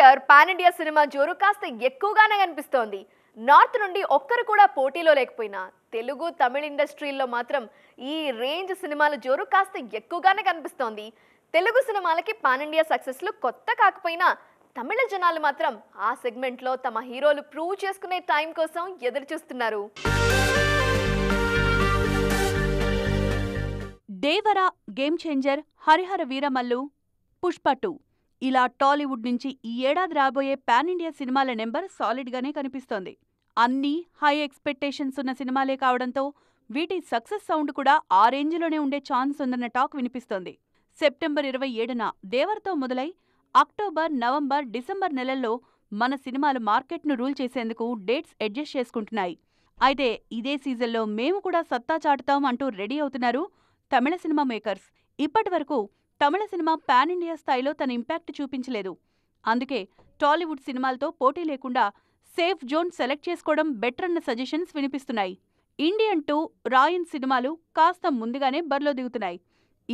Year pan India cinema జోరు కాస్త ఎక్కువగానే కనిపిస్తోంది. నార్త్ నుండి ఒక్కరు కూడా పోటీలో లేకపోయినా తెలుగు తమిళ ఇండస్ట్రీల్లో మాత్రం ఈ రేంజ్ సినిమాల జోరు కాస్త ఎక్కువగానే కనిపిస్తోంది. తెలుగు సినిమాలకి పాన్ ఇండియా సక్సెస్లు కొత్త కాకపోయినా తమిళ జనాలు మాత్రం ఆ సెగ్మెంట్లో తమ హీరోలు ప్రూవ్ చేసుకునే టైం కోసం ఎదురు చూస్తున్నారు. దేవరా, గేమ్ చేంజర్, హరిహర వీరమల్లు, పుష్ప 2 ఇలా టాలీవుడ్ నుంచి ఈ ఏడాది రాబోయే పాన్ ఇండియా సినిమాల నెంబర్ సాలిడ్గానే కనిపిస్తోంది. అన్నీ హై ఎక్స్పెక్టేషన్స్ ఉన్న సినిమాలే కావడంతో వీటి సక్సెస్ సౌండ్ కూడా ఆ రేంజ్లోనే ఉండే ఛాన్స్ ఉందన్న టాక్ వినిపిస్తోంది. సెప్టెంబర్ 27న దేవర్తో మొదలై అక్టోబర్, నవంబర్, డిసెంబర్ నెలల్లో మన సినిమాలు మార్కెట్ను రూల్ చేసేందుకు డేట్స్ అడ్జస్ట్ చేసుకుంటున్నాయి. అయితే ఇదే సీజన్లో మేము కూడా సత్తా చాటుతాం అంటూ రెడీ అవుతున్నారు తమిళ సినిమా మేకర్స్. ఇప్పటివరకు తమిళ సినిమా పాన్ ఇండియా స్థాయిలో తన ఇంపాక్ట్ చూపించలేదు. అందుకే టాలీవుడ్ సినిమాలతో పోటీ లేకుండా సేఫ్ జోన్ సెలెక్ట్ చేసుకోవడం బెటర్ అన్న సజెషన్స్ వినిపిస్తున్నాయి. ఇండియన్ 2, రాయన్ సినిమాలు కాస్త ముందుగానే బరిలో దిగుతున్నాయి.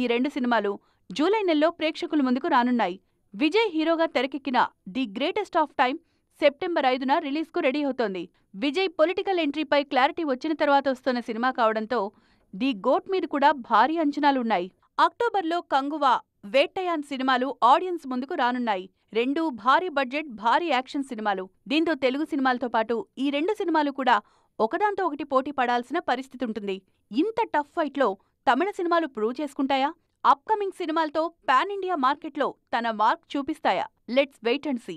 ఈ రెండు సినిమాలు జూలై నెలలో ప్రేక్షకుల ముందుకు రానున్నాయి. విజయ్ హీరోగా తెరకెక్కిన the greatest of time September 5న రిలీజ్కు రెడీ అవుతోంది. విజయ్ పొలిటికల్ ఎంట్రీపై క్లారిటీ వచ్చిన తర్వాత వస్తున్న సినిమా కావడంతో ది గోట్ మీద కూడా భారీ అంచనాలున్నాయి. అక్టోబర్లో కంగువా, వేట్టయాన్ సినిమాలు ఆడియన్స్ ముందుకు రానున్నాయి. రెండూ భారీ బడ్జెట్, భారీ యాక్షన్ సినిమాలు. దీంతో తెలుగు సినిమాలతో పాటు ఈ రెండు సినిమాలు కూడా ఒకదాంతో ఒకటి పోటీ పడాల్సిన పరిస్థితి ఉంటుంది. ఇంత టఫ్ ఫైట్లో తమిళ సినిమాలు ప్రూవ్ చేసుకుంటాయా? అప్కమింగ్ సినిమాలతో పాన్ ఇండియా మార్కెట్లో తన మార్క్ చూపిస్తాయా? Let's wait and see.